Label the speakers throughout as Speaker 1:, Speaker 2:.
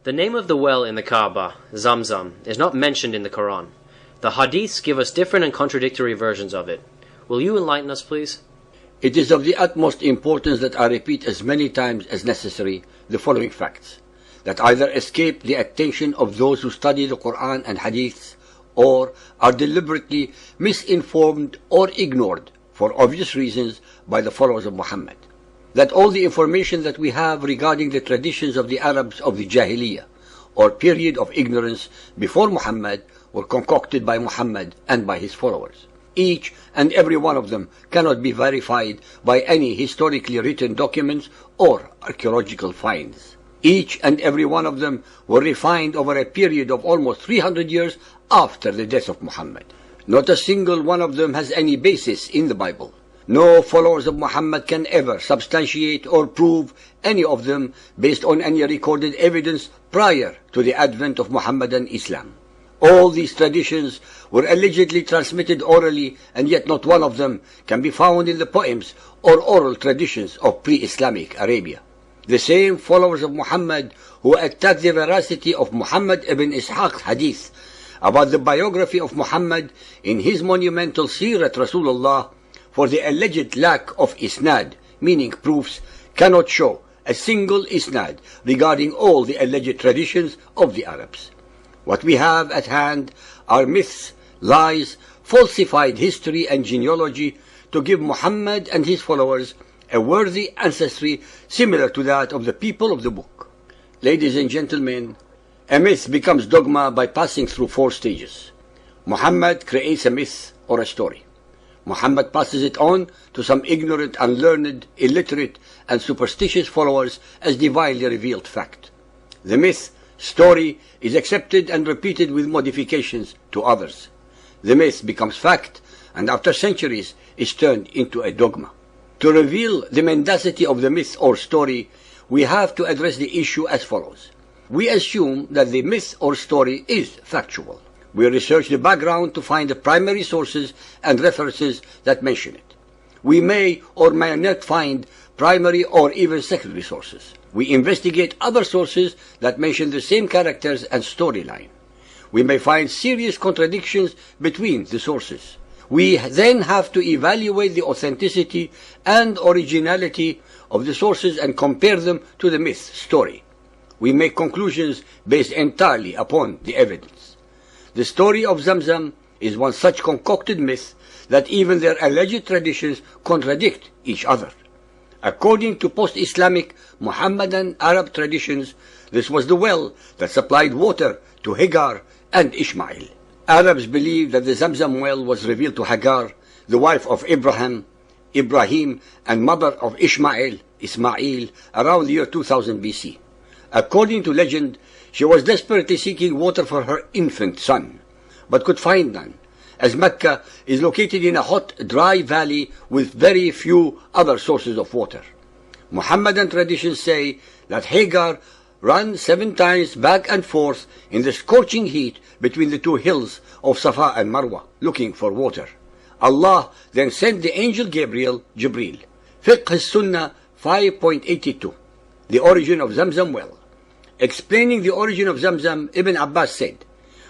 Speaker 1: The name of the well in the Kaaba, Zamzam, is not mentioned in the Quran. The hadiths give us different and contradictory versions of it. Will you enlighten us, please?
Speaker 2: It is of the utmost importance that I repeat as many times as necessary the following facts, that either escape the attention of those who study the Quran and hadiths, or are deliberately misinformed or ignored for obvious reasons by the followers of Muhammad. That all the information that we have regarding the traditions of the Arabs of the Jahiliyyah, or period of ignorance before Muhammad, were concocted by Muhammad and by his followers. Each and every one of them cannot be verified by any historically written documents or archaeological finds. Each and every one of them were refined over a period of almost 300 years after the death of Muhammad. Not a single one of them has any basis in the Bible. No followers of Muhammad can ever substantiate or prove any of them based on any recorded evidence prior to the advent of Muhammadan Islam. All these traditions were allegedly transmitted orally, and yet not one of them can be found in the poems or oral traditions of pre-Islamic Arabia. The same followers of Muhammad who attacked the veracity of Muhammad ibn Ishaq's hadith about the biography of Muhammad in his monumental Sirat Rasulullah for the alleged lack of isnad, meaning proofs, cannot show a single isnad regarding all the alleged traditions of the Arabs. What we have at hand are myths, lies, falsified history and genealogy to give Muhammad and his followers a worthy ancestry similar to that of the people of the book. Ladies and gentlemen, a myth becomes dogma by passing through 4 stages. Muhammad creates a myth or a story. Muhammad passes it on to some ignorant, unlearned, illiterate, and superstitious followers as divinely revealed fact. The myth, story, is accepted and repeated with modifications to others. The myth becomes fact, and after centuries is turned into a dogma. To reveal the mendacity of the myth or story, we have to address the issue as follows. We assume that the myth or story is factual. We research the background to find the primary sources and references that mention it. We may or may not find primary or even secondary sources. We investigate other sources that mention the same characters and storyline. We may find serious contradictions between the sources. We then have to evaluate the authenticity and originality of the sources and compare them to the myth story. We make conclusions based entirely upon the evidence. The story of Zamzam is one such concocted myth that even their alleged traditions contradict each other. According to post-Islamic Muhammadan Arab traditions, this was the well that supplied water to Hagar and Ishmael. Arabs believe that the Zamzam well was revealed to Hagar, the wife of Ibrahim, and mother of Ismail, around the year 2000 BC. According to legend, she was desperately seeking water for her infant son, but could find none, as Mecca is located in a hot, dry valley with very few other sources of water. Muhammadan traditions say that Hagar ran 7 times back and forth in the scorching heat between the 2 hills of Safa and Marwa, looking for water. Allah then sent the angel Jibril. Fiqh Sunnah 5.82, the origin of Zamzam well. Explaining the origin of Zamzam, Ibn Abbas said,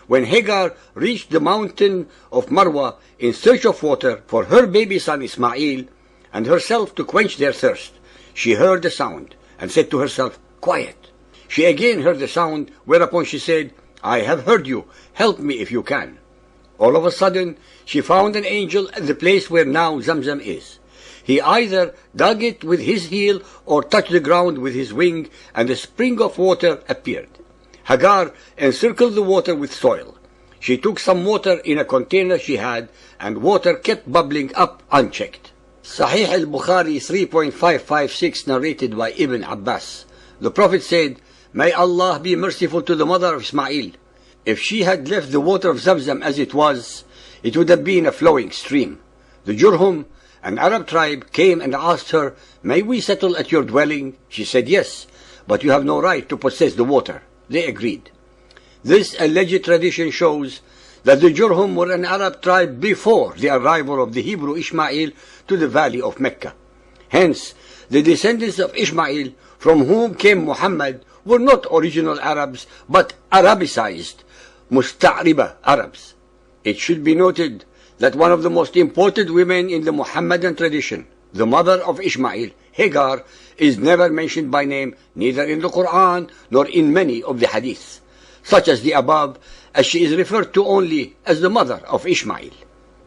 Speaker 2: when Hagar reached the mountain of Marwa in search of water for her baby son Ismail and herself to quench their thirst, she heard the sound and said to herself, "Quiet." She again heard the sound, whereupon she said, "I have heard you. Help me if you can." All of a sudden, she found an angel at the place where now Zamzam is. He either dug it with his heel or touched the ground with his wing, and a spring of water appeared. Hagar encircled the water with soil. She took some water in a container she had, and water kept bubbling up unchecked. Sahih al-Bukhari 3.556 narrated by Ibn Abbas. The Prophet said, "May Allah be merciful to the mother of Ismail. If she had left the water of Zamzam as it was, it would have been a flowing stream." The Jurhum, an Arab tribe, came and asked her, "May we settle at your dwelling?" She said, "Yes, but you have no right to possess the water." They agreed. This alleged tradition shows that the Jurhum were an Arab tribe before the arrival of the Hebrew Ishmael to the valley of Mecca. Hence, the descendants of Ishmael, from whom came Muhammad, were not original Arabs, but Arabicized, Musta'riba Arabs. It should be noted that one of the most important women in the Muhammadan tradition, the mother of Ishmael, Hagar, is never mentioned by name neither in the Quran nor in many of the hadiths, such as the above, as she is referred to only as the mother of Ishmael.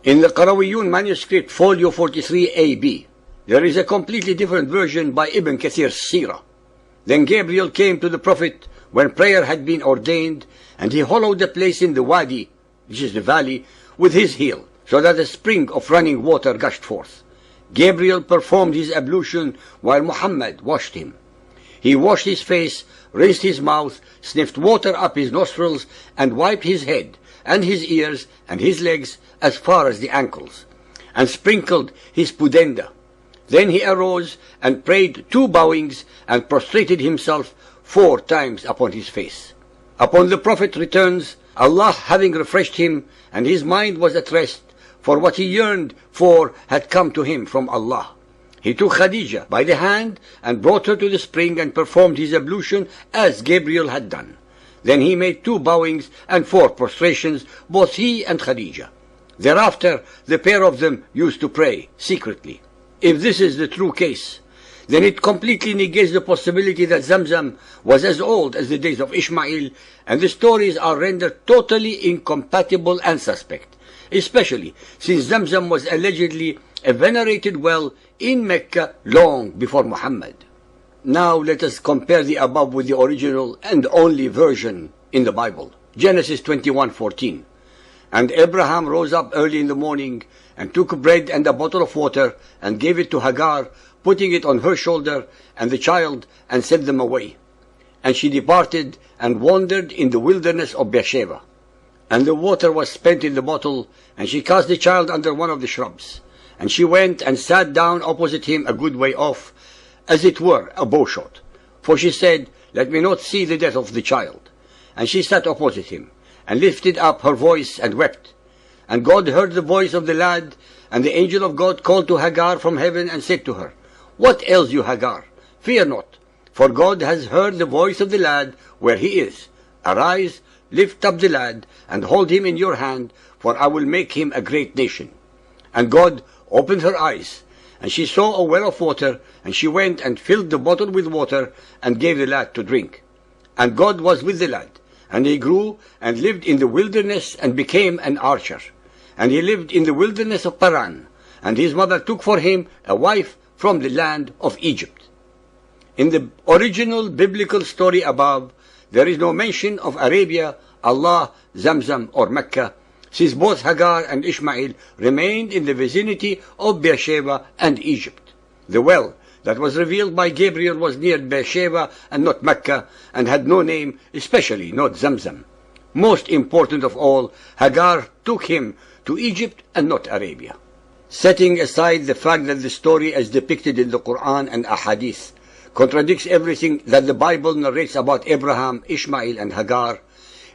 Speaker 2: In the Qarawiyun manuscript, folio 43 AB, there is a completely different version by Ibn Kathir's Sirah. Then Gabriel came to the Prophet when prayer had been ordained, and he hollowed the place in the wadi, which is the valley, with his heel, so that a spring of running water gushed forth. Gabriel performed his ablution while Muhammad washed him. He washed his face, rinsed his mouth, sniffed water up his nostrils, and wiped his head, and his ears, and his legs as far as the ankles, and sprinkled his pudenda. Then he arose and prayed 2 bowings and prostrated himself 4 times upon his face. Upon the Prophet returns, Allah having refreshed him, and his mind was at rest, for what he yearned for had come to him from Allah. He took Khadija by the hand and brought her to the spring and performed his ablution as Gabriel had done. Then he made 2 bowings and 4 prostrations, both he and Khadija. Thereafter the pair of them used to pray secretly. If this is the true case, then it completely negates the possibility that Zamzam was as old as the days of Ishmael, and the stories are rendered totally incompatible and suspect, especially since Zamzam was allegedly a venerated well in Mecca long before Muhammad. Now let us compare the above with the original and only version in the Bible. Genesis 21:14. And Abraham rose up early in the morning and took bread and a bottle of water and gave it to Hagar, putting it on her shoulder and the child, and sent them away. And she departed and wandered in the wilderness of Beersheba. And the water was spent in the bottle, and she cast the child under one of the shrubs. And she went and sat down opposite him a good way off, as it were a bowshot. For she said, Let me not see the death of the child. And she sat opposite him, and lifted up her voice and wept. And God heard the voice of the lad, and the angel of God called to Hagar from heaven and said to her, What ails you, Hagar? Fear not, for God has heard the voice of the lad where he is. Arise, lift up the lad, and hold him in your hand, for I will make him a great nation. And God opened her eyes, and she saw a well of water, and she went and filled the bottle with water, and gave the lad to drink. And God was with the lad, and he grew and lived in the wilderness and became an archer. And he lived in the wilderness of Paran, and his mother took for him a wife from the land of Egypt. In the original biblical story above, there is no mention of Arabia, Allah, Zamzam, or Mecca, since both Hagar and Ishmael remained in the vicinity of Beersheba and Egypt. The well that was revealed by Gabriel was near Beersheba and not Mecca, and had no name, especially not Zamzam. Most important of all, Hagar took him to Egypt and not Arabia. Setting aside the fact that the story as depicted in the Quran and Ahadith contradicts everything that the Bible narrates about Abraham, Ishmael, and Hagar,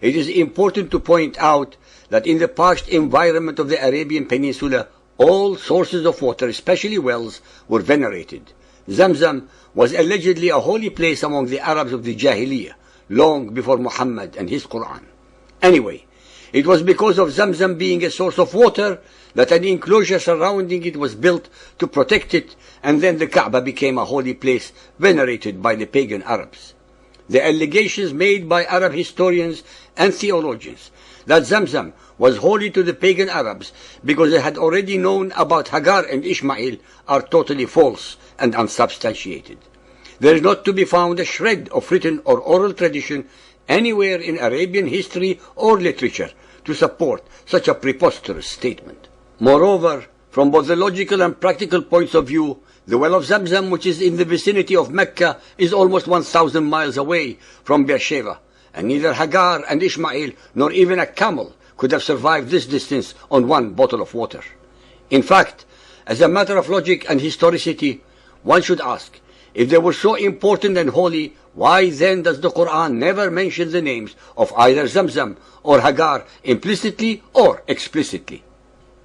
Speaker 2: it is important to point out that in the parched environment of the Arabian Peninsula, all sources of water, especially wells, were venerated. Zamzam was allegedly a holy place among the Arabs of the Jahiliyyah, long before Muhammad and his Quran. Anyway, it was because of Zamzam being a source of water that an enclosure surrounding it was built to protect it, and then the Kaaba became a holy place venerated by the pagan Arabs. The allegations made by Arab historians and theologians that Zamzam was holy to the pagan Arabs because they had already known about Hagar and Ishmael are totally false and unsubstantiated. There is not to be found a shred of written or oral tradition anywhere in Arabian history or literature to support such a preposterous statement. Moreover, from both the logical and practical points of view, the well of Zamzam, which is in the vicinity of Mecca, is almost 1,000 miles away from Beersheba, and neither Hagar and Ishmael nor even a camel could have survived this distance on one bottle of water. In fact, as a matter of logic and historicity, one should ask, if they were so important and holy, why then does the Quran never mention the names of either Zamzam or Hagar implicitly or explicitly?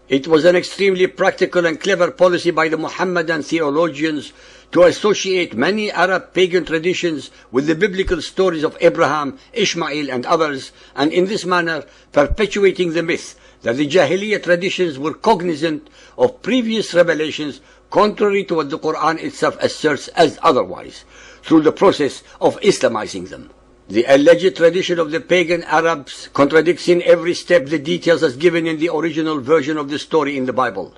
Speaker 2: It was an extremely practical and clever policy by the Muhammadan theologians to associate many Arab pagan traditions with the biblical stories of Abraham, Ishmael and others, and in this manner perpetuating the myth that the Jahiliyyah traditions were cognizant of previous revelations, contrary to what the Quran itself asserts as otherwise, through the process of Islamizing them. The alleged tradition of the pagan Arabs contradicts in every step the details as given in the original version of the story in the Bible.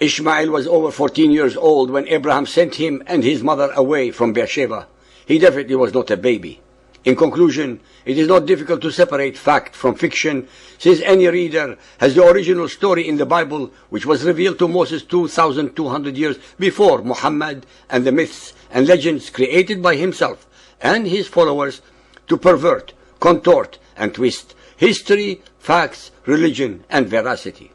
Speaker 2: Ishmael was over 14 years old when Abraham sent him and his mother away from Beersheba. He definitely was not a baby. In conclusion, it is not difficult to separate fact from fiction, since any reader has the original story in the Bible, which was revealed to Moses 2,200 years before Muhammad, and the myths and legends created by himself and his followers to pervert, contort, and twist history, facts, religion, and veracity.